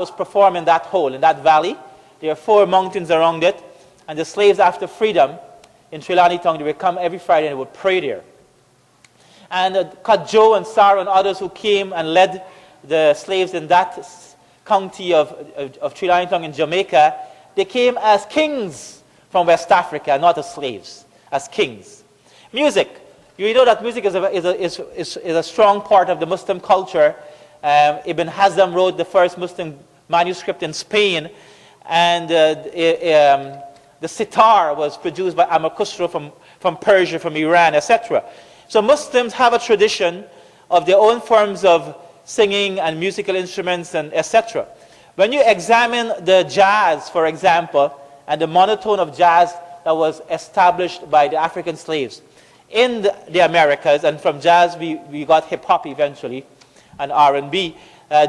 was performed in that hole, in that valley. There are 4 mountains around it. And the slaves, after freedom in Trelawney Town, they would come every Friday and they would pray there. And Kadjo and Sarah and others who came and led the slaves in that county of Trelawney Town in Jamaica, they came as kings from West Africa, not as slaves, as kings. Music. You know that music is a strong part of the Muslim culture. Ibn Hazm wrote the first Muslim manuscript in Spain, and the sitar was produced by Amr Khusro from Persia, from Iran, etc. So Muslims have a tradition of their own forms of singing and musical instruments, and etc. When you examine the jazz, for example, and the monotone of jazz that was established by the African slaves in the Americas, and from jazz we got hip-hop eventually, and R&B.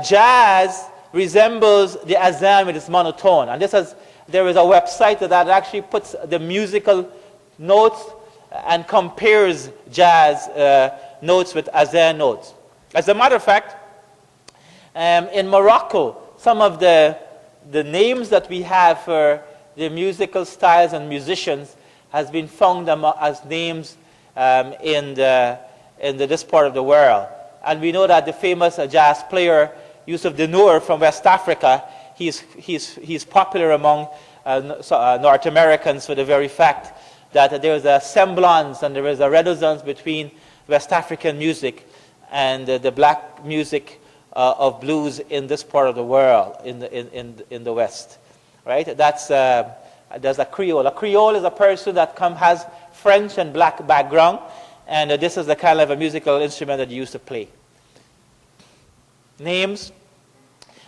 Jazz resembles the azan with its monotone. And there is a website that actually puts the musical notes and compares jazz notes with azan notes. As a matter of fact, in Morocco, some of the names that we have for the musical styles and musicians has been found as names in this part of the world. And we know that the famous jazz player Yusuf Denour from West Africa, he's popular among North Americans for the very fact that there is a semblance and there is a renaissance between West African music and the black music of blues in this part of the world, in the West, right? There's a Creole. A Creole is a person that has French and black background, and this is the kind of a musical instrument that you used to play. Names.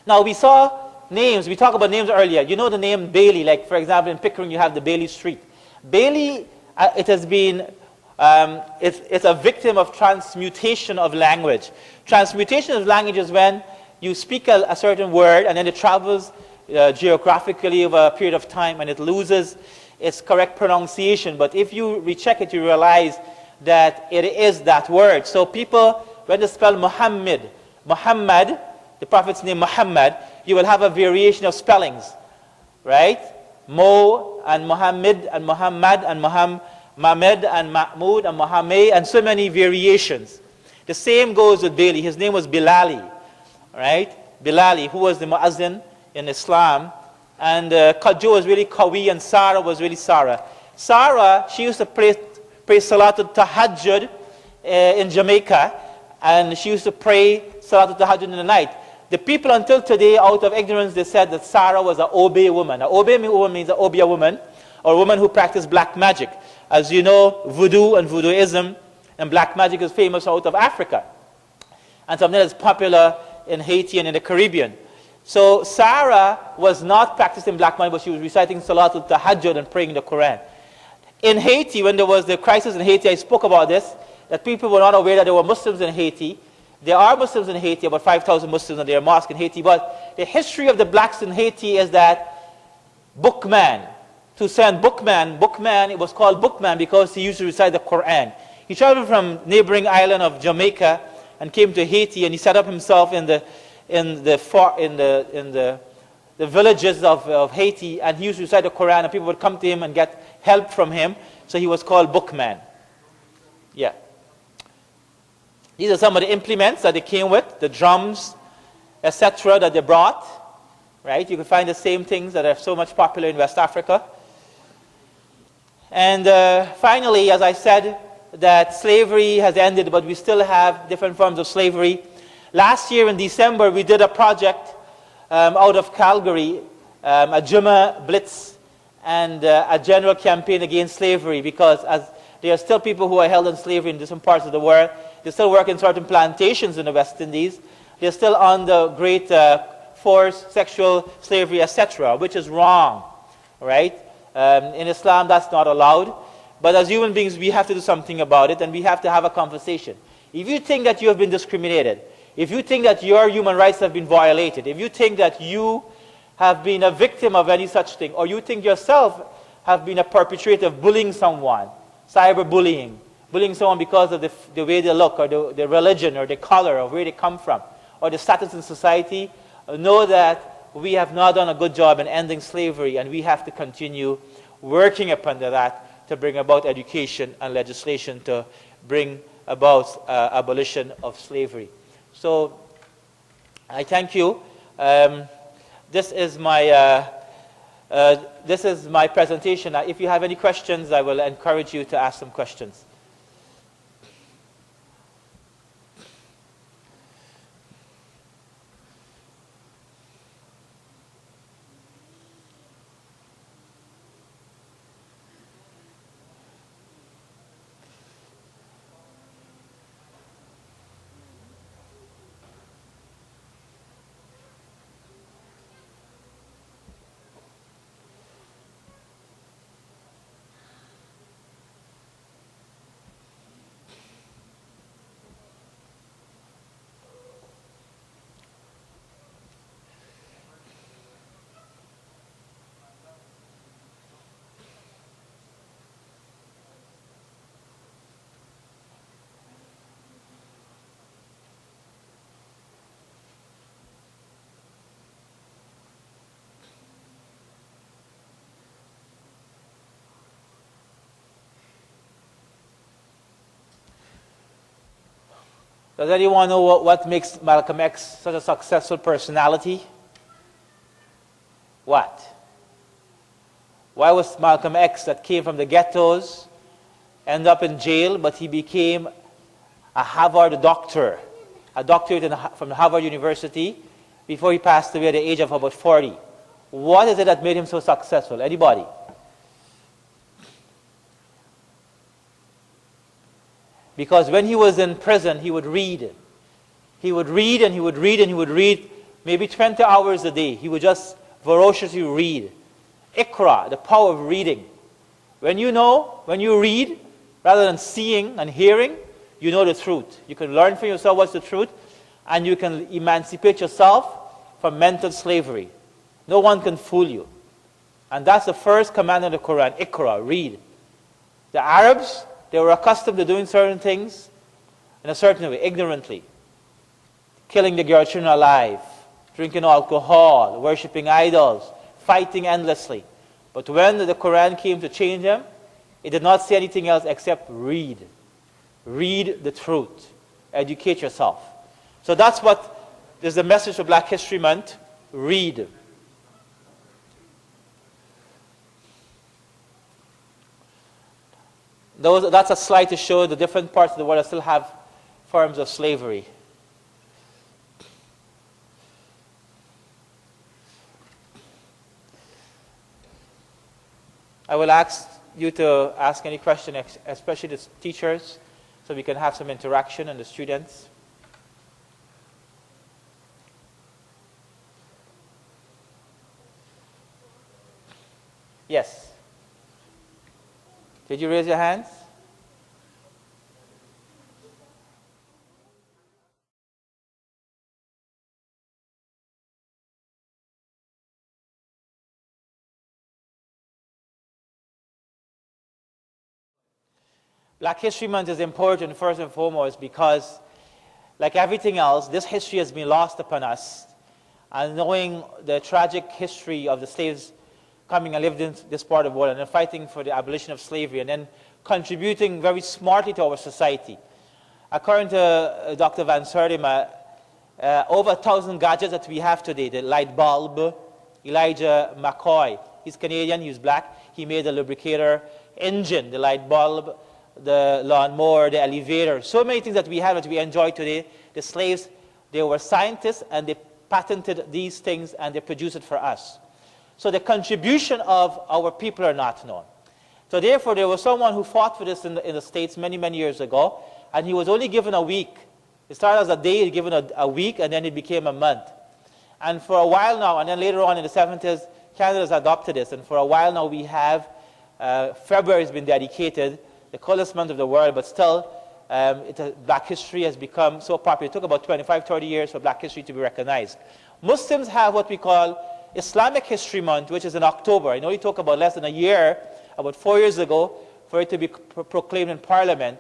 Now we saw names. We talked about names earlier. You know the name Bailey. Like for example, in Pickering, you have the Bailey Street. Bailey, it has been. It's a victim of transmutation of language. Transmutation of language is when you speak a certain word and then it travels geographically over a period of time and it loses its correct pronunciation. But if you recheck it, you realize that it is that word. So people, when they spell Muhammad, the Prophet's name Muhammad, you will have a variation of spellings, right? Mo and Muhammad and Muhammad and Mahmud and Mahmud and Muhammad, and so many variations. The same goes with Bailey. His name was Bilali, right? Bilali, who was the Muazzin in Islam. And Kadjo was really Kawi, and Sarah was really Sarah. Sarah, she used to pray Salatul Tahajjud in Jamaica, and she used to pray Salatul Tahajjud in the night. The people until today, out of ignorance, they said that Sarah was an Obe woman. An Obe woman means an Obia woman, or a woman who practiced black magic. As you know, voodoo and voodooism and black magic is famous out of Africa. And something that's popular in Haiti and in the Caribbean. So Sarah was not practicing black magic, but she was reciting Salatul Tahajjud and praying the Quran. In Haiti, when there was the crisis in Haiti, I spoke about this, that people were not aware that there were Muslims in Haiti. There are Muslims in Haiti, about 5,000 Muslims, and there are mosques in Haiti. But the history of the blacks in Haiti is that Bookman, Toussaint Bookman, it was called Bookman because he used to recite the Quran. He traveled from neighboring island of Jamaica and came to Haiti, and he set up himself in the villages of Haiti, and he used to recite the Quran, and people would come to him and get help from him. So he was called Bookman. Yeah. These are some of the implements that they came with, the drums, etc. that they brought. Right? You can find the same things that are so much popular in West Africa. And finally, as I said, that slavery has ended, but we still have different forms of slavery. Last year in December, we did a project out of Calgary, a Juma Blitz, and a general campaign against slavery, because as there are still people who are held in slavery in different parts of the world. They still work in certain plantations in the West Indies. They're still under great forced sexual slavery, etc., which is wrong, right? In Islam, that's not allowed. But as human beings, we have to do something about it, and we have to have a conversation. If you think that you have been discriminated, if you think that your human rights have been violated, if you think that you have been a victim of any such thing, or you think yourself have been a perpetrator of bullying someone, cyberbullying, bullying someone because of the way they look, or the religion, or the color, or where they come from, or the status in society, know that we have not done a good job in ending slavery, and we have to continue working upon that to bring about education and legislation to bring about abolition of slavery. So I thank you. This is my presentation. If you have any questions, I will encourage you to ask some questions. Does anyone know what makes Malcolm X such a successful personality? What? Why was Malcolm X, that came from the ghettos, end up in jail, but he became a Harvard doctor, a doctorate from Harvard University, before he passed away at the age of about 40? What is it that made him so successful? Anybody? Because when he was in prison, he would read. He would read and he would read and he would read maybe 20 hours a day. He would just voraciously read. Iqra, the power of reading. When you read, rather than seeing and hearing, you know the truth. You can learn for yourself what's the truth, and you can emancipate yourself from mental slavery. No one can fool you. And that's the first command of the Quran, Iqra, read. The Arabs, they were accustomed to doing certain things in a certain way, ignorantly. Killing the girl children alive, drinking alcohol, worshipping idols, fighting endlessly. But when the Quran came to change them, it did not say anything else except read. Read the truth. Educate yourself. So that's what is the message of Black History Month. Read. That's a slide to show the different parts of the world that still have forms of slavery. I will ask you to ask any question, especially the teachers, so we can have some interaction and the students. Yes. Did you raise your hands? Black History Month is important first and foremost because, like everything else, this history has been lost upon us. And knowing the tragic history of the slaves coming and living in this part of the world and then fighting for the abolition of slavery and then contributing very smartly to our society. According to Dr. Van Sertima, over 1,000 gadgets that we have today, the light bulb, Elijah McCoy, he's Canadian, he's black, he made the lubricator engine, the light bulb, the lawnmower, the elevator, so many things that we have that we enjoy today. The slaves, they were scientists and they patented these things and they produced it for us. So the contribution of our people are not known. So therefore, there was someone who fought for this in the States many, many years ago, and he was only given a week. It started as a day, given a week, and then it became a month. And for a while now, and then later on in the 70s, Canada has adopted this, and for a while now we have, February has been dedicated, the coolest month of the world, but still, Black history has become so popular. It took about 25, 30 years for Black history to be recognized. Muslims have what we call Islamic History Month, which is in October. I know you talk about less than a year, about 4 years ago, for it to be proclaimed in Parliament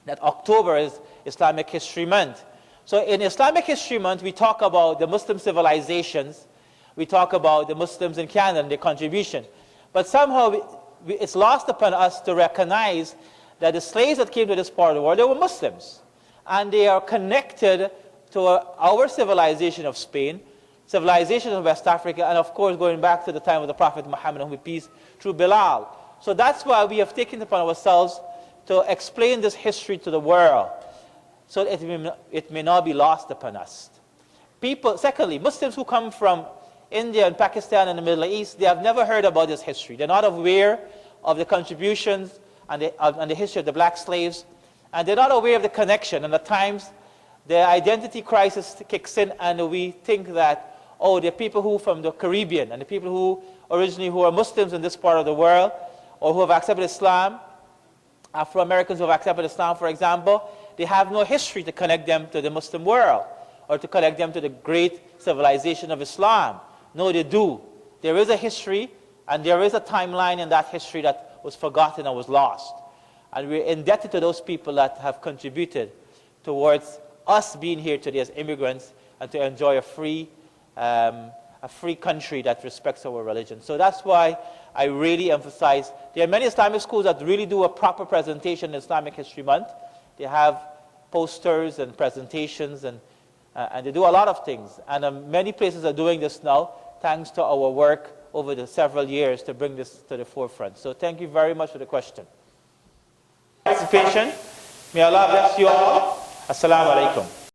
that October is Islamic History Month. So in Islamic History Month, we talk about the Muslim civilizations we talk about the Muslims in Canada and their contribution. But somehow it's lost upon us to recognize that the slaves that came to this part of the world, they were Muslims. And they are connected to our civilization of Spain, civilization of West Africa, and of course going back to the time of the Prophet Muhammad, whom be peace, through Bilal. So that's why we have taken upon ourselves to explain this history to the world, so that it may not be lost upon us. Secondly, Muslims who come from India and Pakistan and the Middle East, they have never heard about this history. They're not aware of the contributions and the history of the black slaves, and they're not aware of the connection. And at times, the identity crisis kicks in, and we think that, oh, the people who from the Caribbean and the people who originally who are Muslims in this part of the world, or who have accepted Islam, Afro-Americans who have accepted Islam, for example, they have no history to connect them to the Muslim world, or to connect them to the great civilization of Islam. No, they do. There is a history, and there is a timeline in that history that was forgotten and was lost. And we're indebted to those people that have contributed towards us being here today as immigrants and to enjoy a free country that respects our religion. So that's why I really emphasize, there are many Islamic schools that really do a proper presentation in Islamic History Month. They have posters and presentations, and they do a lot of things. And many places are doing this now, thanks to our work over the several years to bring this to the forefront. So thank you very much for the question. Participation. May Allah bless you all. Assalamu alaikum.